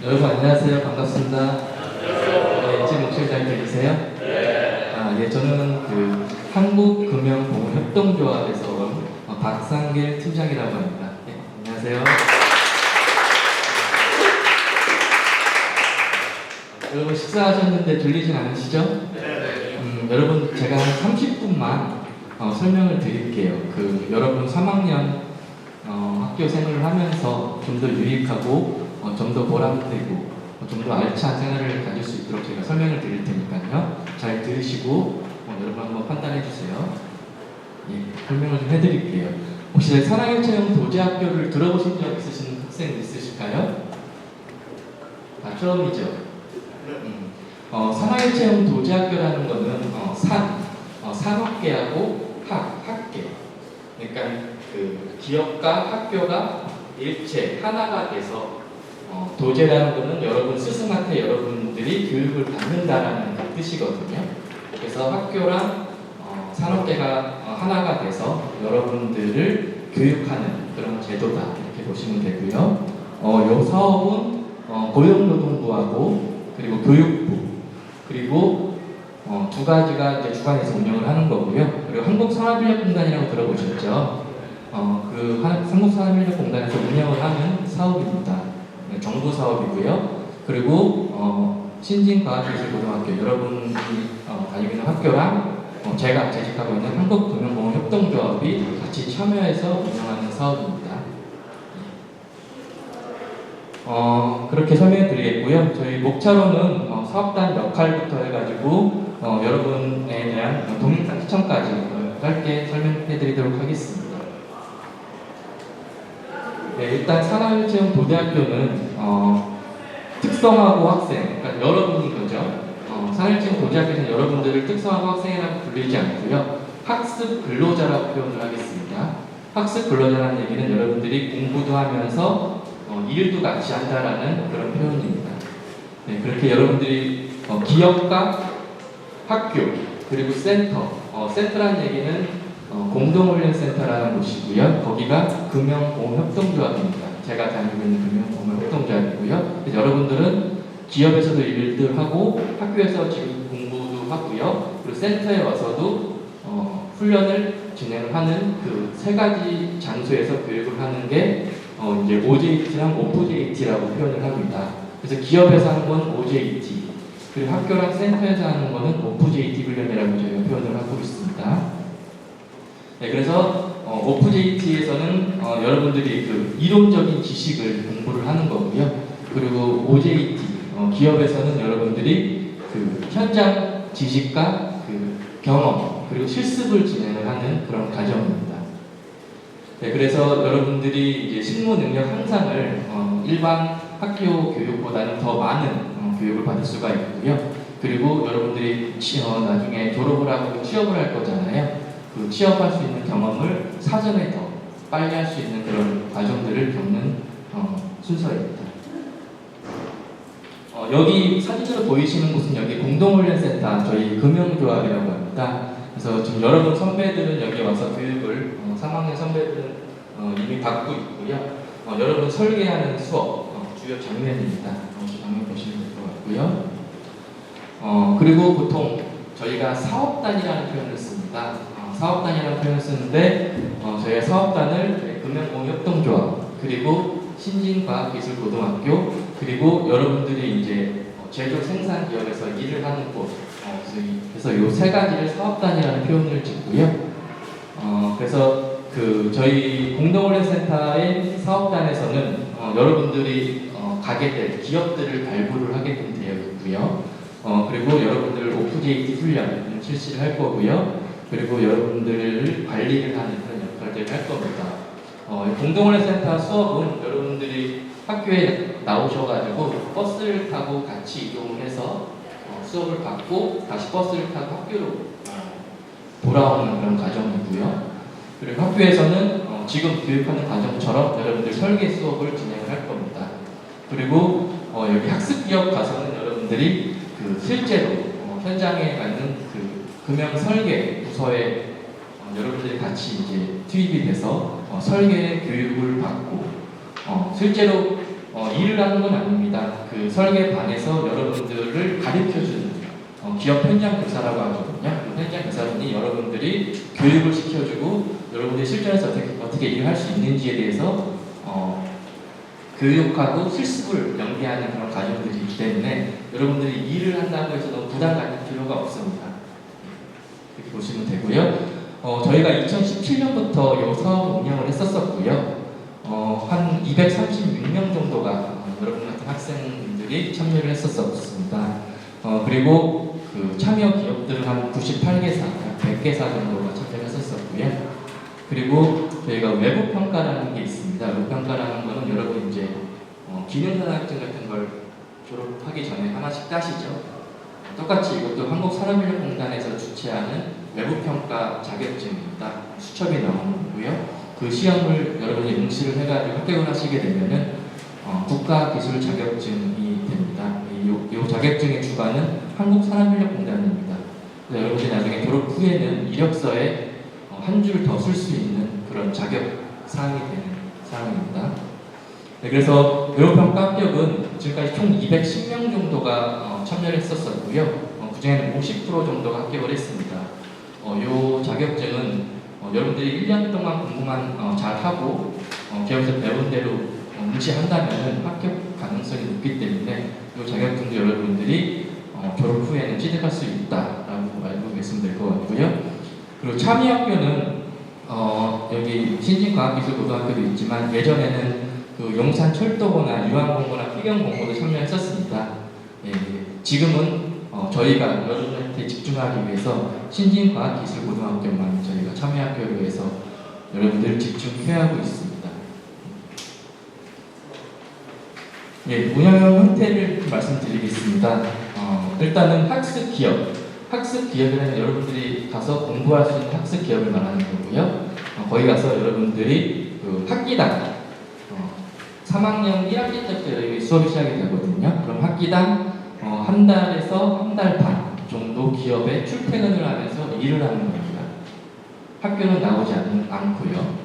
여러분 안녕하세요. 반갑습니다. 네, 제 목소리 잘 들리세요? 네, 저는 그 한국금융보험협동조합에서 온 박상길 팀장이라고 합니다. 네, 안녕하세요. 여러분 식사하셨는데 들리진 않으시죠? 여러분 제가 한 30분만 설명을 드릴게요. 여러분 3학년 학교 생활을 하면서 좀 더 유익하고 좀 더 보람되고 좀 더 알찬 생활을 가질 수 있도록 제가 설명을 드릴 테니까요. 잘 들으시고 여러분 한번 판단해 주세요. 예, 설명을 좀 해드릴게요. 혹시 산학일체형 도제학교를 들어보신 적 있으신 학생 있으실까요? 처음이죠. 산학일체형 도제학교라는 거는 산업계하고 학계, 그러니까 그 기업과 학교가 일체 하나가 돼서 도제라는 거는 여러분 스승한테 여러분들이 교육을 받는다라는 뜻이거든요. 그래서 학교랑 산업계가 하나가 돼서 여러분들을 교육하는 그런 제도다 이렇게 보시면 되고요. 이 사업은 고용노동부하고 그리고 교육부 그리고 두 가지가 이제 주관해서 운영을 하는 거고요. 그리고 한국산업인력공단이라고 들어보셨죠? 한국산업인력공단에서 운영을 하는 사업입니다. 네, 정부 사업이고요. 그리고 신진과학기술고등학교 여러분이 다니고 있는 학교랑 제가 재직하고 있는 한국금융보험협동조합이 같이 참여해서 운영하는 사업입니다. 그렇게 설명해 드리겠고요. 저희 목차로는 사업단 역할부터 해가지고 여러분에 대한 동영상 시청까지 짧게 설명해 드리도록 하겠습니다. 네, 일단 산학일체형 도제학교는 특성화고 학생, 그러니까 여러분인 거죠. 산학일체형 도제학교에서는 여러분들을 특성화고 학생이라고 불리지 않고요. 학습 근로자라고 표현을 하겠습니다. 학습 근로자라는 얘기는 여러분들이 공부도 하면서 일도 같이 한다라는 그런 표현입니다. 네, 그렇게 여러분들이 기업과 학교 그리고 센터라는 얘기는 공동훈련센터라는 곳이고요. 거기가 금융보험협동조합입니다. 제가 다니고 있는 금융보험협동조합이고요. 여러분들은 기업에서도 일들 하고 학교에서 지금 공부도 하고요. 그리고 센터에 와서도 훈련을 진행을 하는 그 세 가지 장소에서 교육을 하는 게 이제 OJT랑 OFJT라고 표현을 합니다. 그래서 기업에서 하는 건 OJT, 그리고 학교랑 센터에서 하는 거는 OFJT 훈련이라고 저희가 표현을 하고 있습니다. 네, 그래서 OFJT에서는 여러분들이 그 이론적인 지식을 공부를 하는 거고요. 그리고 OJT, 기업에서는 여러분들이 그 현장 지식과 그 경험, 그리고 실습을 진행을 하는 그런 과정입니다. 네, 그래서 여러분들이 이제 실무 능력 향상을 일반 학교 교육보다는 더 많은 교육을 받을 수가 있고요. 그리고 여러분들이 나중에 졸업을 하고 취업을 할 거잖아요. 그 취업할 수 있는 경험을 사전에 더 빨리 할 수 있는 그런 과정들을 겪는 순서입니다. 여기 사진으로 보이시는 곳은 여기 공동훈련센터 저희 금융조합이라고 합니다. 그래서 지금 여러분 선배들은 여기 와서 교육을 3학년 선배들은 이미 받고 있고요. 여러분 설계하는 수업 주요 장면입니다. 장면 보시면 될 것 같고요. 그리고 보통 저희가 사업단이라는 표현을 씁니다. 사업단이라는 표현을 쓰는데 저희가 사업단을 금융보험협동조합 그리고 신진과학기술고등학교 그리고 여러분들이 이제 제조 생산 기업에서 일을 하는 곳 그래서 이 세 가지를 사업단이라는 표현을 짓고요. 그래서 저희 공동훈련센터의 사업단에서는 여러분들이 가게 될 기업들을 발굴을 하게 되어 있고요. 그리고 여러분들 OFJT 훈련을 실시를 할 거고요. 그리고 여러분들을 관리를 하는 그런 역할들을 할 겁니다. 공동훈련센터 수업은 여러분들이 학교에 나오셔가지고 버스를 타고 같이 이동을 해서 수업을 받고 다시 버스를 타고 학교로 돌아오는 그런 과정이고요. 그리고 학교에서는 지금 교육하는 과정처럼 여러분들 설계 수업을 진행을 할 겁니다. 그리고 여기 학습기업 가서는 여러분들이 실제로 현장에 가는 금융 설계 부서에 여러분들이 같이 이제 투입이 돼서 설계 교육을 받고 실제로 일을 하는 건 아닙니다. 그 설계반에서 여러분들을 가르쳐주는 기업 현장 교사라고 하거든요. 그 현장 교사분이 여러분들이 교육을 시켜주고 여러분들이 실전에서 어떻게 일을 할 수 있는지에 대해서 교육하고 실습을 연계하는 그런 과정들이기 때문에 여러분들이 일을 한다고 해서 너무 부담 가질 필요가 없습니다. 이렇게 보시면 되고요. 저희가 2017년부터 이 사업을 운영을 했었었고요. 한 236명 정도가 여러분 같은 학생들이 참여를 했었습니다. 그리고 그 참여 기업들은 한 98개사, 100개사 정도가 참여를 했었었고요. 그리고 저희가 외부 평가라는 게 있습니다. 외부 평가라는 거는 여러분 이제 기능산학증 같은 걸 졸업하기 전에 하나씩 따시죠. 똑같이 이것도 한국산업인력공단에서 주최하는 외부평가 자격증입니다. 수첩이 나오는 거고요. 그 시험을 여러분이 응시를 해가지고 합격을 하시게 되면은 국가기술 자격증이 됩니다. 이 자격증의 주관은 한국산업인력공단입니다. 여러분들이 나중에 졸업 후에는 이력서에 한 줄 더 쓸 수 있는 그런 자격 사항이 되는 사항입니다. 네, 그래서 외부평가 합격은 지금까지 총 210명 정도가 참여를 했었고요. 그 중에는 50% 정도가 합격을 했습니다. 이 자격증은 여러분들이 1년 동안 공부만 잘하고 기업에서 배운 대로 응시한다면 합격 가능성이 높기 때문에 이 자격증도 여러분들이 졸업 후에는 취득할 수 있다라고 알고 계시면 될 것 같고요. 그리고 참여학교는 여기 신진과학기술고등학교도 있지만 예전에는 그 용산철도고나 유한공고나 피경공고도 참여했었습니다. 예, 지금은 저희가 여러분한테 집중하기 위해서 신진과학기술고등학교만 저희가 참여학교로 해서 여러분들 집중해하고 있습니다. 예, 운영 형태를 말씀드리겠습니다. 일단은 학습기업이라는 여러분들이 가서 공부할 수 있는 학습기업을 말하는 거고요. 거기 가서 여러분들이 그 학기당 3학년 1학기 때부터 수업이 시작이 되거든요. 그럼 학기당 한 달에서 한 달 반 정도 기업에 출퇴근을 하면서 일을 하는 겁니다. 학교는 나오지 않고요.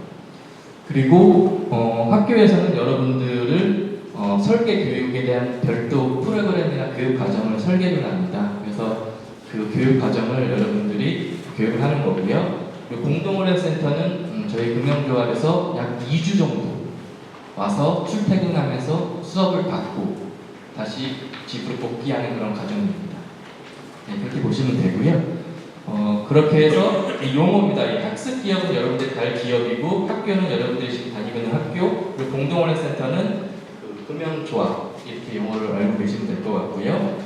그리고 학교에서는 여러분들을 설계 교육에 대한 별도 프로그램이나 교육 과정을 설계를 합니다. 그래서 그 교육 과정을 여러분들이 교육을 하는 거고요. 그리고 공동훈련센터는 저희 금융조합에서 약 2주 정도 와서 출퇴근하면서 수업을 받고 다시 집으로 복귀하는 그런 과정입니다. 네, 그렇게 보시면 되고요. 그렇게 해서 이 용어입니다. 이 학습기업은 여러분들이 갈 기업이고 학교는 여러분들이 지금 다니고 있는 학교, 그리고 공동훈련센터는 그 금융조합 이렇게 용어를 알고 계시면 될 것 같고요.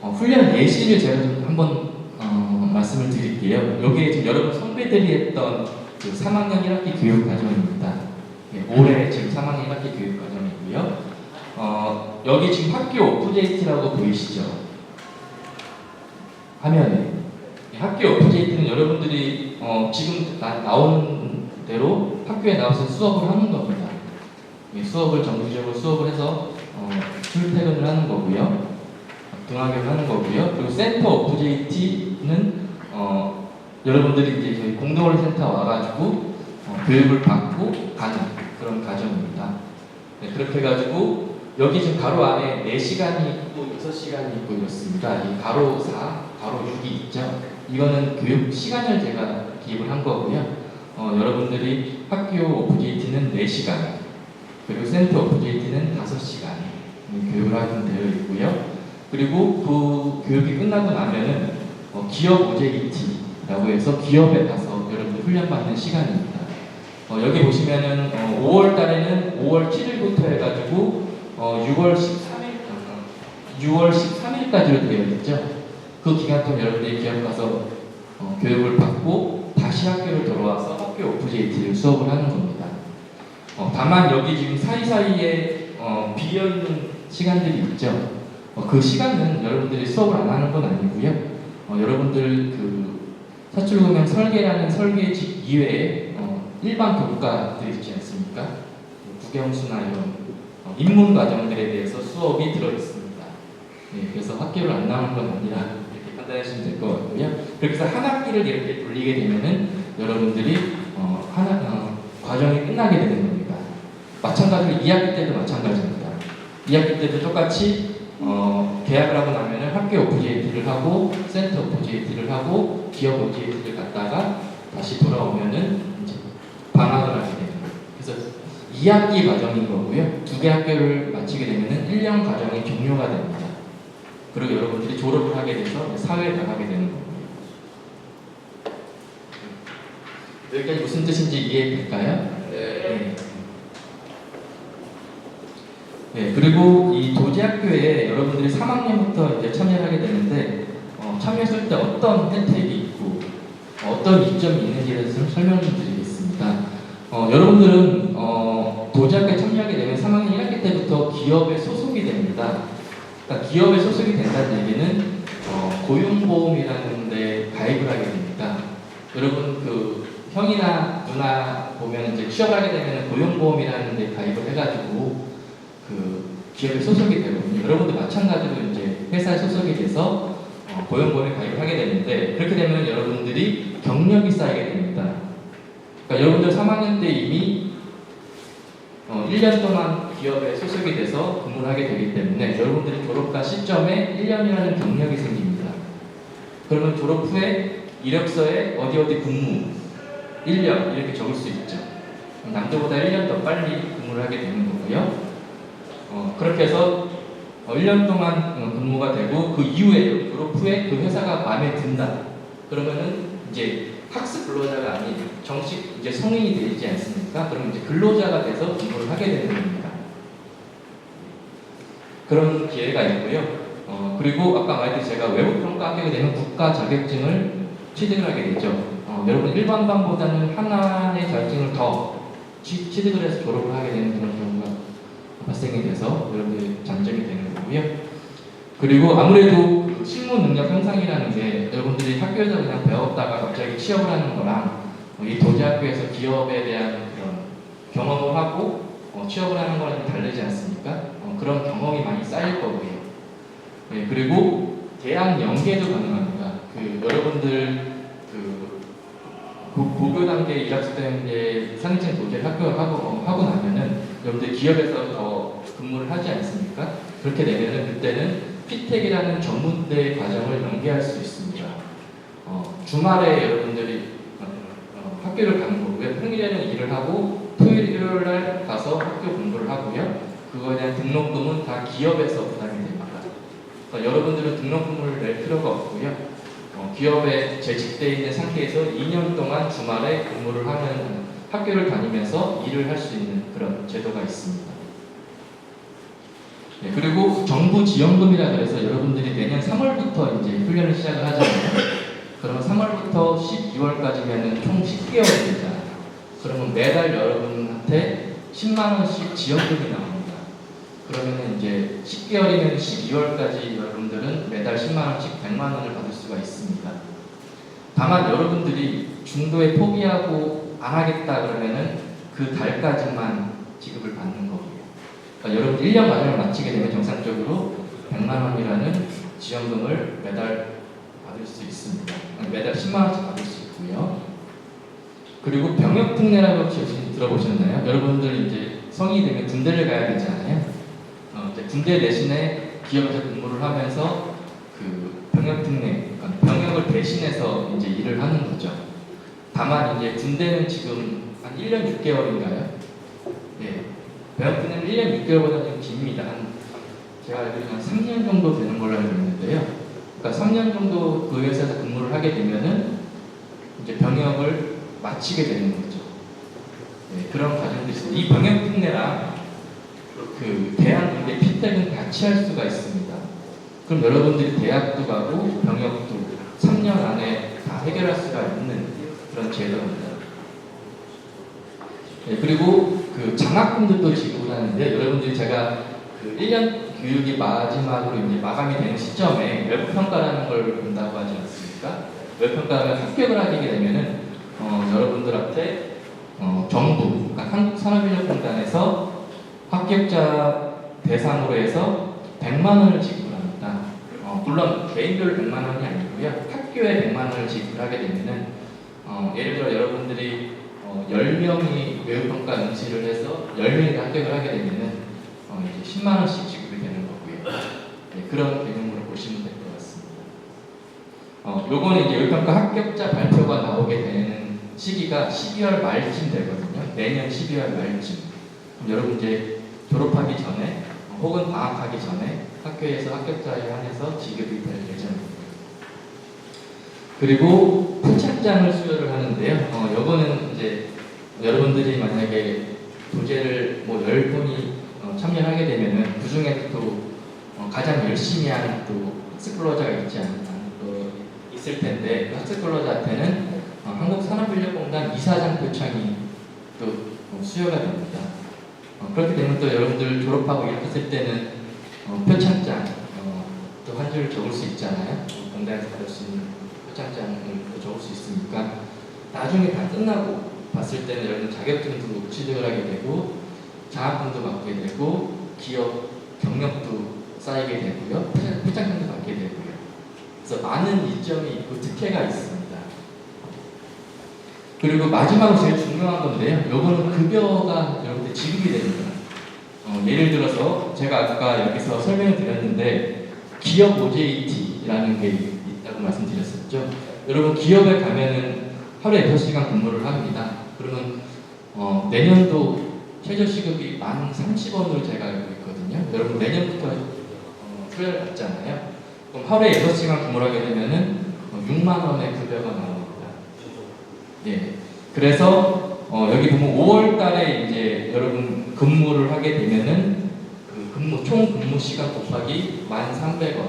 훈련 예시를 제가 좀 한번 말씀을 드릴게요. 여기에 지금 여러분 선배들이 했던 그 3학년 1학기 교육 과정입니다. 예, 올해 지금 3학년 1학기 교육 과정이고요. 여기 지금 학교 오프데이트라고 보이시죠? 화면에. 학교 오프데이트는 여러분들이 지금 나오는 대로 학교에 나와서 수업을 하는 겁니다. 예, 수업을 정기적으로 수업을 해서 출퇴근을 하는 거고요. 등하교를 하는 거고요. 그리고 센터 오프데이트는 여러분들이 이제 저희 공동훈련센터 와가지고 교육을 받고 가는 그런 과정입니다. 네, 그렇게 해가지고 여기 지금 가로 안에 4시간이 있고 6시간이 있고 이렇습니다. 이 가로 4, 가로 6이 있죠. 이거는 교육 시간을 제가 기입을 한 거고요. 여러분들이 학교 오프데이트는 4시간, 그리고 센터 오프데이트는 5시간 교육을 하게 되어 있고요. 그리고 그 교육이 끝나고 나면은 기업 오제이티라고 해서 기업에 가서 여러분들 훈련받는 시간입니다. 여기 보시면은 5월 달에는 5월 7일부터 해가지고 6월 13일까지로 되어 있죠. 그 기간 동안 여러분들이 기업 가서 교육을 받고 다시 학교를 돌아와서 학교 오프데이트를 수업을 하는 겁니다. 다만 여기 지금 사이사이에 비어있는 시간들이 있죠. 그 시간은 여러분들이 수업을 안 하는 건 아니고요. 여러분들 그 사출금융 설계라는 설계직 이외에 일반 교과들이 있지 않습니까? 국영수나 이런 입문 과정들에 대해서 수업이 들어 있습니다. 네, 그래서 학교를 안 나오는 건 아니라 이렇게 판단하시면 될 것 같고요. 그렇게 해서 한 학기를 이렇게 돌리게 되면은 여러분들이 과정이 끝나게 되는 겁니다. 마찬가지로 2학기 때도 마찬가지입니다. 2학기 때도 똑같이 계약을 하고 나면은 학교 오브제이트를 하고 센터 오브제이트를 하고 기업 오브제이트를 갖다가 다시 돌아오면은 이제 방학을 하게 되는 거예요. 그래서 2학기 과정인 거고요. 2개 학교를 마치게 되면은 1년 과정이 종료가 됩니다. 그리고 여러분들이 졸업을 하게 돼서 사회에 나가게 되는 거고요. 여기까지 무슨 뜻인지 이해될까요? 네. 네, 그리고 이 도제학교에 여러분들이 3학년부터 이제 참여를 하게 되는데 참여했을 때 어떤 혜택이 있고 어떤 이점이 있는지에 대해서 설명을 드리겠습니다. 여러분들은 도제학교에 참여하게 되면 3학년 1학기 때부터 기업에 소속이 됩니다. 그러니까 기업에 소속이 된다는 얘기는 고용보험이라는 데 가입을 하게 됩니다. 여러분 그 형이나 누나 보면 이제 취업하게 되면 고용보험이라는 데 가입을 해가지고 그 기업에 소속이 되거든요. 여러분도 마찬가지로 이제 회사에 소속이 돼서 고용보험에 가입을 하게 되는데 그렇게 되면 여러분들이 경력이 쌓이게 됩니다. 그러니까 여러분들 3학년 때 이미 1년 동안 기업에 소속이 돼서 근무를 하게 되기 때문에 여러분들이 졸업과 시점에 1년이라는 경력이 생깁니다. 그러면 졸업 후에 이력서에 어디 근무 1년 이렇게 적을 수 있죠. 남들보다 1년 더 빨리 근무를 하게 되는 거고요. 그렇게 해서 1년 동안 근무가 되고 그 이후에 졸업 후에 그 회사가 마음에 든다. 그러면은 이제 학습 근로자가 아닌 정식 이제 성인이 되지 않습니까? 그러면 이제 근로자가 돼서 근무를 하게 되는 겁니다. 그런 기회가 있고요. 그리고 아까 말했듯이 제가 외부평가 합격이 되면 국가 자격증을 취득을 하게 되죠. 여러분 일반반보다는 하나의 자격증을 더 취득을 해서 졸업을 하게 되는 그런 경우가 발생이 돼서 여러분들의 장점이 되는 거고요. 그리고 아무래도 그 실무 능력 향상이라는 게 여러분들이 학교에서 그냥 배웠다가 갑자기 취업을 하는 거랑 이 도제학교에서 기업에 대한 그런 경험을 하고 취업을 하는 거랑 좀 다르지 않습니까? 그런 경험이 많이 쌓일 거고요. 네, 그리고 대학 연계도 가능합니다. 그 여러분들 고교 단계 1학기 때 상층 도제를 하고 나면은 여러분들 기업에서 더 근무를 하지 않습니까? 그렇게 되면은 그때는 피텍이라는 전문대 과정을 연계할 수 있습니다. 주말에 여러분들이 학교를 가는 거고요. 평일에는 일을 하고 토요일, 일요일 날 가서 학교 공부를 하고요. 그거에 대한 등록금은 다 기업에서 부담이 됩니다. 그러니까 여러분들은 등록금을 낼 필요가 없고요. 기업에 재직되어 있는 상태에서 2년 동안 주말에 근무를 하면 학교를 다니면서 일을 할 수 있는 그런 제도가 있습니다. 네, 그리고 정부 지원금이라 그래서 여러분들이 내년 3월부터 이제 훈련을 시작을 하잖아요. 그러면 3월부터 12월까지면은 총 10개월입니다. 그러면 매달 여러분한테 10만 원씩 지원금이 나옵니다. 그러면 이제 10개월이면 12월까지 여러분들은 매달 10만 원씩 100만 원을 받을 수가 있습니다. 다만 여러분들이 중도에 포기하고 안 하겠다 그러면은 그 달까지만 지급을 받는 거고요. 그러니까 여러분 1년 과정을 마치게 되면 정상적으로 100만 원이라는 지원금을 매달 받을 수 있습니다. 매달 10만 원씩 받을 수 있고요. 그리고 병역특례라고 혹시 들어보셨나요? 여러분들 이제 성인이 되면 군대를 가야 되잖아요. 이제 군대 대신에 기업에서 근무를 하면서 그 병역특례, 그러니까 병역을 대신해서 이제 일을 하는 거죠. 다만 이제 군대는 지금 한 1년 6개월인가요? 네. 병역특례는 1년 6개월보다 좀 깁니다. 제가 알기로는 한 3년 정도 되는 걸로 알고 있는데요. 그러니까 3년 정도 그 회사에서 근무를 하게 되면은 이제 병역을 마치게 되는 거죠. 네, 그런 과정도 있습니다. 이 병역특례랑 그 대학군대 피텍은 같이 할 수가 있습니다. 그럼 여러분들이 대학도 가고 병역도 3년 안에 다 해결할 수가 있는 그런 제도입니다. 네, 그리고 그 장학금들도 지급을 하는데 여러분들이 제가 그 1년 교육이 마지막으로 이제 마감이 되는 시점에 외부평가라는 걸 본다고 하지 않습니까? 외부평가를 합격을 하게 되면은 여러분들한테 정부, 그러니까 한국산업인력공단에서 합격자 대상으로 해서 100만 원을 지급합니다. 물론 개인별로 100만 원이 아니고요. 학교에 100만 원을 지급하게 되면은 예를 들어 여러분들이 10명이 외부평가 응시를 해서 10명이 합격을 하게 되면은 이제 10만 원씩 지급이 되는 거고요. 네, 그런 개념으로 보시면 될 것 같습니다. 요거는 이제 교육평가 합격자 발표가 나오게 되는 시기가 12월 말쯤 되거든요. 내년 12월 말쯤. 여러분 이제 졸업하기 전에 혹은 방학하기 전에 학교에서 합격자에 한해서 지급이 될 예정입니다. 그리고 표창장을 수여를 하는데요. 요거는 이제 여러분들이 만약에 도제를 뭐 10분이 참여하게 되면은 그 중에 또 가장 열심히 하는 또 학습 근로자가 있을 텐데 그 학습 근로자한테는 한국산업인력공단 이사장 표창이 또 수여가 됩니다. 그렇게 되면 또 여러분들 졸업하고 이렇게 했을 때는 표창장 또 한 줄 적을 수 있잖아요. 공단에서 받을 수 있는 표창장을 또 적을 수 있으니까 나중에 다 끝나고 봤을 때는 여러분 자격증도 취득을 하게 되고 장학금도 받게 되고 기업 경력도 쌓이게 되고요. 표창장도 받게 되고요. 그래서 많은 이점이 있고 특혜가 있습니다. 그리고 마지막으로 제일 중요한 건데요. 요거는 급여가 여러분들 지급이 됩니다. 예를 들어서 제가 아까 여기서 설명을 드렸는데 기업 OJT라는 게 있다고 말씀드렸었죠. 여러분 기업에 가면은 하루에 6시간 근무를 합니다. 그러면 내년도 최저시급이 1030원으로 제가 알고 있거든요. 여러분 내년부터 수혜를 받잖아요. 그럼 하루에 6시간 근무를 하게 되면은 6만 원의 급여가 나옵니다. 예. 그래서 여기 보면 5월 달에 이제 여러분 근무를 하게 되면은 그 총 근무 시간 곱하기 1,300원을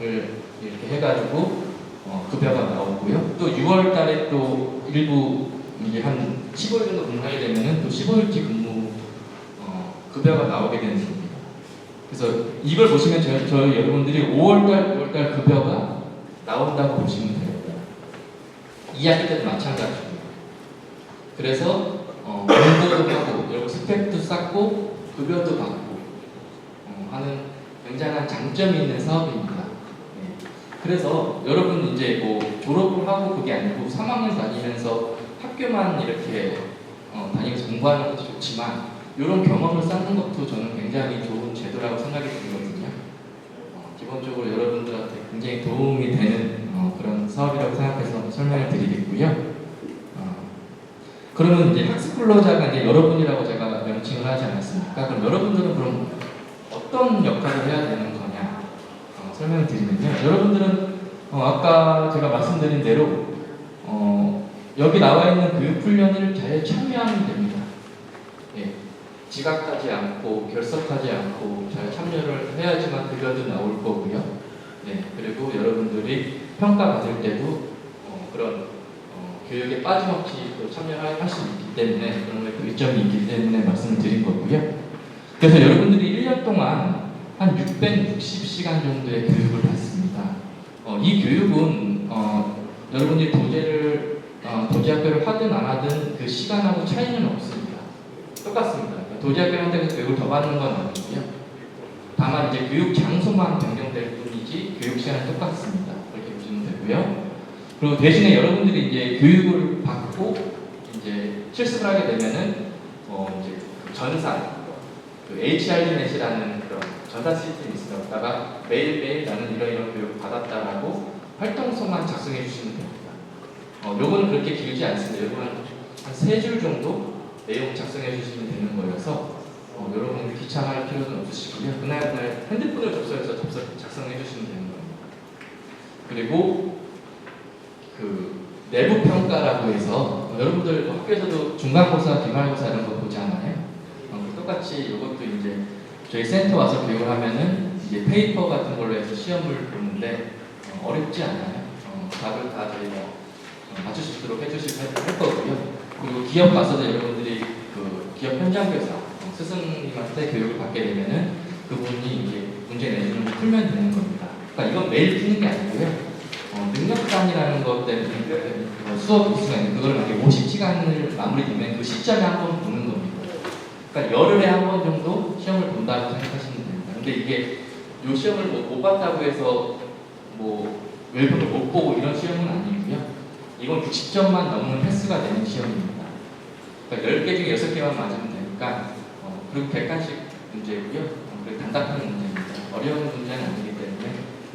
이렇게 해가지고 급여가 나오고요. 또 6월 달에 또 일부 이제 한 15일 정도 근무하게 되면은 또 15일치 근무 급여가 나오게 되는 겁니다. 그래서 이걸 보시면 저희 여러분들이 5월달, 6월달 급여가 나온다고 보시면 됩니다. 2학기 때도 마찬가지입니다. 그래서 공부도 하고 여러분 스펙도 쌓고 급여도 받고 하는 굉장한 장점이 있는 사업입니다. 네. 그래서 여러분 이제 뭐 졸업을 하고 그게 아니고 3학년 다니면서 학교만 이렇게 다니면서 공부하는 것도 좋지만 이런 경험을 쌓는 것도 저는 굉장히 좋은 제도라고 생각이 들거든요. 기본적으로 여러분들한테 굉장히 도움이 되는 그런 사업이라고 생각해서 설명을 드리겠고요. 그러면 이제 학습 근로자가 이제 여러분이라고 제가 명칭을 하지 않았습니까? 그럼 여러분들은 그럼 어떤 역할을 해야 되는 거냐 설명을 드리면요. 여러분들은 아까 제가 말씀드린 대로 여기 나와 있는 교육 훈련을 잘 참여하면 됩니다. 예. 지각하지 않고 결석하지 않고 잘 참여를 해야지만 급여도 나올 거고요. 네. 그리고 여러분들이 평가받을 때도 그런 교육에 빠짐없이 또 참여할 수 있기 때문에 그런 그 이점이 있기 때문에 말씀을 드린 거고요. 그래서 여러분들이 1년 동안 한 660시간 정도의 교육을 받습니다. 이 교육은 여러분들이 도제학교를 하든 안 하든 그 시간하고 차이는 없습니다. 똑같습니다. 도제학교를 한다고 교육을 더 받는 건 아니고요. 다만 이제 교육 장소만 변경될 뿐이지 교육 시간은 똑같습니다. 그렇게 보시면 되고요. 그리고 대신에 여러분들이 이제 교육을 받고 이제 실습을 하게 되면은 이제 전산, 그 HRDNet이라는 그런 전산 시스템이 있어요. 다가 매일매일 나는 이런 교육을 받았다라고 활동서만 작성해 주시면 됩니다. 요거는 그렇게 길지 않습니다. 요거는 한 3줄 정도 내용 작성해 주시면 되는 거여서 여러분들 귀찮아할 필요는 없으시고요. 그날 핸드폰을 접속해서 작성해 주시면 되는 겁니다. 그리고 그 내부 평가라고 해서 여러분들 학교에서도 중간고사, 기말고사 이런 거 보잖아요. 똑같이 이것도 이제 저희 센터 와서 교육을 하면은 이제 페이퍼 같은 걸로 해서 시험을 보는데 어렵지 않아요. 답을 다 저희가 맞출 수 있도록 할 거고요. 그리고 기업 가서도 여러분들이 그 기업 현장 교사 스승님한테 교육을 받게 되면은 그분이 이제 문제 내주는 걸 풀면 되는 겁니다. 그러니까 이건 매일 푸는 게 아니고요. 능력단이라는 것 때문에 수업 수가 있는데 그걸 만약에 50시간을 마무리되면 그 시점에 한 번 보는 겁니다. 그러니까 열흘에 한 번 정도 시험을 본다고 생각하시면 됩니다. 근데 이게 이 시험을 못 봤다고 해서 뭐 외부도 못 보고 이런 시험은 아니고요. 이건 60점만 넘는 패스가 되는 시험입니다. 그러니까 10개 중에 6개만 맞으면 되니까 그리고 객관식 문제고요. 그리고 단답한 문제입니다. 어려운 문제는 아니기 때문에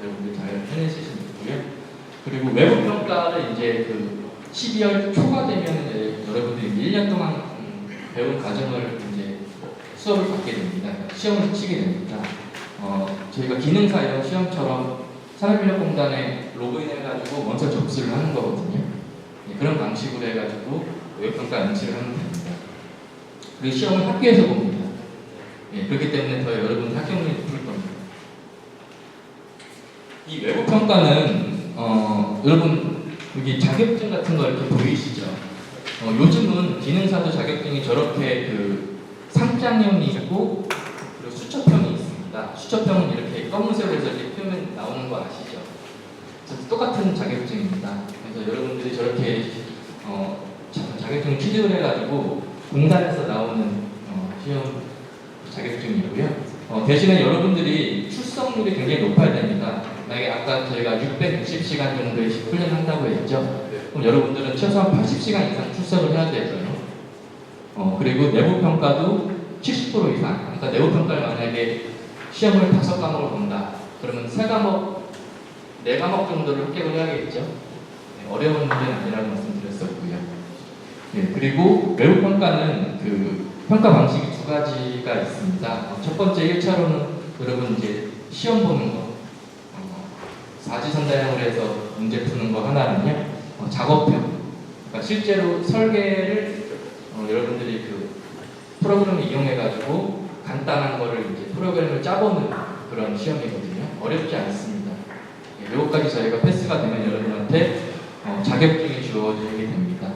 여러분들 잘 해내실 수 있고요. 그리고 외부 평가를 이제 그 12월 초가 되면 이제 여러분들이 1년 동안 배운 과정을 이제 수업을 받게 됩니다. 시험을 치게 됩니다. 저희가 기능사용 시험처럼 산업인력공단에 로그인해가지고 원서 접수를 하는 거거든요. 그런 방식으로 해가지고 외부평가 응시를 하면 됩니다. 그리고 시험을 학교에서 봅니다. 그렇기 때문에 더 여러분 학교문이 높을 겁니다. 이 외부평가는 여러분 여기 자격증 같은 거 이렇게 보이시죠? 요즘은 기능사도 자격증이 저렇게 그 상장형이 있고 그리고 수첩형이 있습니다. 수첩형은 이렇게 검은색으로 해서 이렇게 표면 나오는 거 아시죠? 똑같은 자격증입니다. 그래서 여러분들이 저렇게 자격증 취득을 해가지고 공단에서 나오는 시험 자격증이고요. 대신에 여러분들이 출석률이 굉장히 높아야 됩니다. 만약에 아까 저희가 660시간 정도의 훈련한다고 했죠. 그럼 여러분들은 최소한 80시간 이상 출석을 해야 되고요. 그리고 내부평가도 70% 이상. 그러니까 내부평가를 만약에 시험을 5과목을 본다. 그러면 3과목, 4과목 정도를 합격을 해야겠죠. 어려운 문제는 아니라고 말씀드렸었고요. 그리고 외부평가는 그 평가 방식이 2가지가 있습니다. 첫 번째 1차로는 여러분 이제 시험 보는 거, 사지선다형으로 해서 문제 푸는 거 하나는요, 작업형. 그러니까 실제로 설계를 여러분들이 그 프로그램을 이용해가지고 간단한 거를 이제 프로그램을 짜보는 그런 시험이거든요. 어렵지 않습니다. 이것까지 저희가 패스가 되면 여러분한테 자격증이 주어지게 됩니다.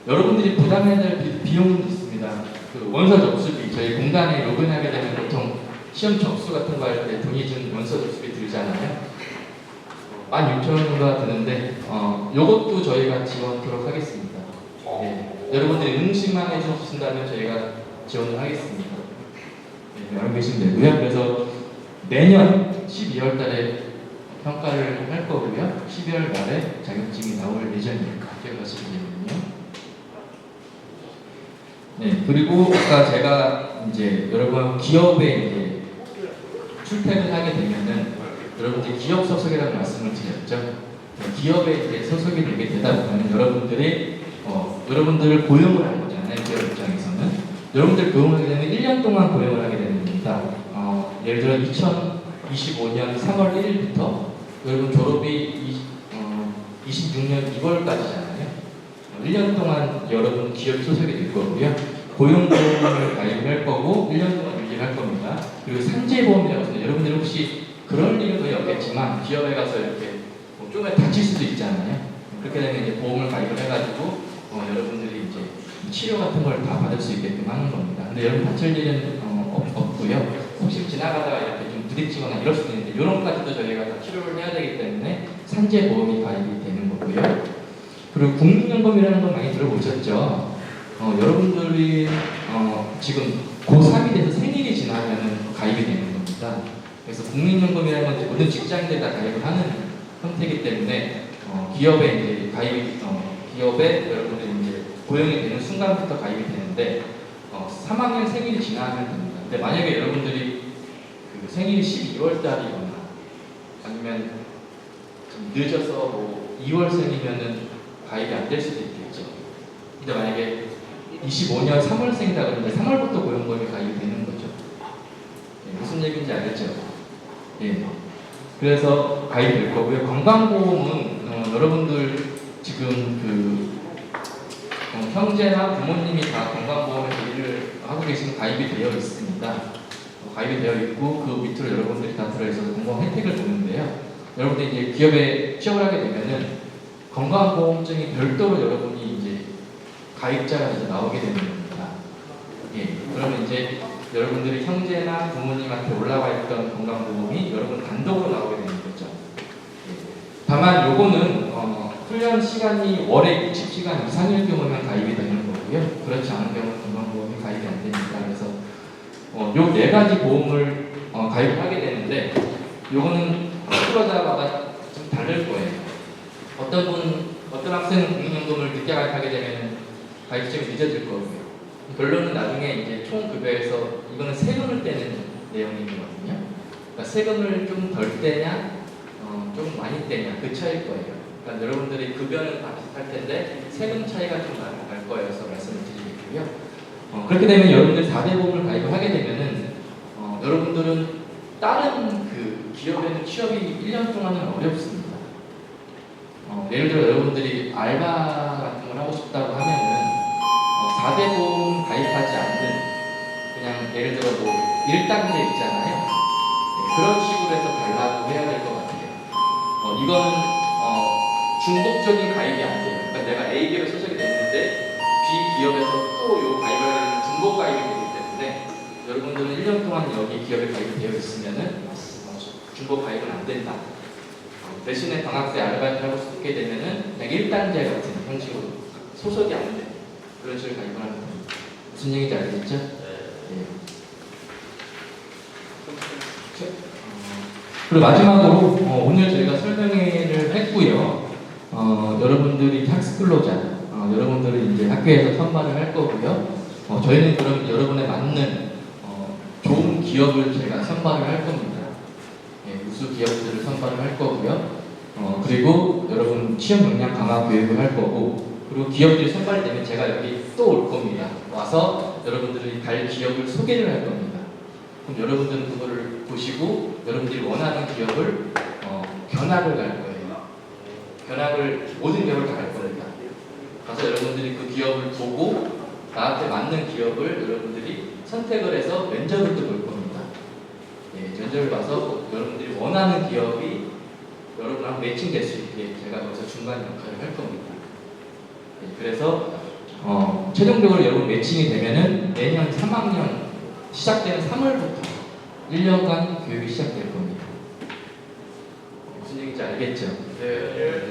여러분들이 부담해야 될 비용은 있습니다. 그 원서 접수비, 저희 공단에 로그인하게 되면 보통 시험 접수 같은 거 할 때 돈이 좀 원서 접수비 들잖아요. 16,000원 정도가 드는데 요것도 저희가 지원하도록 하겠습니다. 여러분들이 응시만 해주신다면 저희가 지원을 하겠습니다. 알고 계시면 되고요. 그래서 내년 12월 달에 평가를 할 거고요. 12월 말에 자격증이 나올 예정입니다. 기억하시면 되거든요. 그리고 아까 제가 이제 여러분 기업에 이제 출퇴근을 하게 되면은 여러분들이 기업 소속이라는 말씀을 드렸죠. 기업에 이제 소속이 되게 되다 보면 여러분들을 고용을 할 거잖아요. 기업 입장에서는 여러분들 고용을 하게 되면 1년 동안 고용을 하게 됩니다. 예를 들어 2025년 3월 1일부터 여러분 졸업이 26년 2월까지잖아요. 1년 동안 여러분 기업 소속이 될 거고요. 고용보험을 가입할 거고 1년 동안 유지할 겁니다. 그리고 산재보험이라고 해서 여러분들 혹시 그럴 일은 거의 없겠지만 기업에 가서 이렇게 좀 다칠 수도 있잖아요. 그렇게 되면 이제 보험을 가입을 해가지고 여러분들이 이제 치료 같은 걸 다 받을 수 있게끔 하는 겁니다. 근데 여러분 다칠 일은 없고요. 혹시 지나가다가 이렇게 좀 부딪히거나 이럴 수도 있는데 이런 것까지도 저희가 다 치료를 해야 되기 때문에 산재보험이 가입이 되는 거고요. 그리고 국민연금이라는 거 많이 들어보셨죠? 여러분들이 지금 고3이 돼서 생일이 지나면 가입이 되는 겁니다. 그래서 국민연금이라는 건 모든 직장인들이 다 가입을 하는 형태이기 때문에 기업에 이제 기업에 여러분들이 이제 고용이 되는 순간부터 가입이 되는데 3학년 생일이 지나면 됩니다. 근데 만약에 여러분들이 그 생일이 12월 달이거나 아니면 좀 늦어서 뭐 2월생이면은 가입이 안 될 수도 있겠죠. 근데 만약에 25년 3월생이다 그러면 3월부터 고용보험이 가입이 되는 거죠. 무슨 얘기인지 알겠죠? 그래서 가입될 거고요. 건강보험은 여러분들 지금 그 형제나 부모님이 다 건강보험에서 일을 하고 계시면 가입이 되어 있습니다. 가입이 되어 있고 그 밑으로 여러분들이 다 들어있어서 건강 혜택을 보는데요. 여러분들이 이제 기업에 취업을 하게 되면은 건강보험증이 별도로 여러분이 이제 가입자가 이제 나오게 되는 겁니다. 그러면 이제 여러분들이 형제나 부모님한테 올라와 있던 건강보험이 여러분 단독으로 나오게 되는 거죠. 다만 요거는 훈련 시간이 월에 60시간 이상일 경우면 가입이 되는 거고요. 그렇지 않은 경우는 건강보험이 가입이 안 됩니다. 그래서 요 4가지 보험을 가입을 하게 되는데 요거는 프로자마다 좀 다를 거예요. 어떤 학생은 국민연금을 늦게 가입하게 되면 가입 시점이 늦어질 거고요. 결론은 나중에 이제 총 급여에서 이거는 세금을 떼는 내용이거든요. 그러니까 세금을 좀 덜 떼냐, 좀 많이 떼냐 그 차이일 거예요. 그러니까 여러분들이 급여는 다 비슷할 텐데 세금 차이가 좀 날 거여서 말씀을 드리겠고요. 그렇게 되면 여러분들 4대 보험을 가입을 하게 되면은 여러분들은 다른 그 기업에는 취업이 1년 동안은 어렵습니다. 예를 들어 여러분들이 알바 같은 걸 하고 싶다고 하면은 4대 보험 가입하지 않는 그냥 예를 들어 뭐 1단계 있잖아요. 네, 그런 식으로 해서 달라고 해야 될 것 같아요. 이거는 중복적인 가입이 안 돼요. 그러니까 내가 A 기업에 소속이 됐는데 B 기업에서 또 요 가입을 하려면 중복 가입이 되기 때문에 여러분들은 1년 동안 여기 기업에 가입이 되어 있으면은 중복 가입은 안 된다. 대신에 방학세 아르바이트를 하고 싶게 되면은 그냥 1단계 같은 형식으로 소속이 안 돼. 그런 식으로 가입을 하는 겁니다. 무슨 얘기인지 알겠죠? 네. 그리고 마지막으로 오늘 저희가 설명회를 했고요. 여러분들이 탁스클로자, 여러분들이 이제 학교에서 선발을 할 거고요. 저희는 그럼 여러분에 맞는 좋은 기업을 제가 선발을 할 겁니다. 예, 우수 기업들을 선발을 할 거고요. 그리고 여러분 취업 역량 강화 교육을 할 거고, 그리고 기업들이 선발이 되면 제가 여기 또 올 겁니다. 와서 여러분들이 갈 기업을 소개를 할 겁니다. 그럼 여러분들은 그거를 보시고 여러분들이 원하는 기업을 견학을 갈 거예요. 견학을 모든 기업을 다 갈 겁니다. 가서 여러분들이 그 기업을 보고 나한테 맞는 기업을 여러분들이 선택을 해서 면접을 또 볼 겁니다. 예, 면접을 봐서 여러분들이 원하는 기업이 여러분하고 매칭될 수 있게 제가 거기서 중간 역할을 할 겁니다. 예, 그래서 최종적으로 여러분 매칭이 되면은 내년 3학년 시작되는 3월부터 1년간 교육이 시작될 겁니다. 무슨 얘기인지 알겠죠? 네.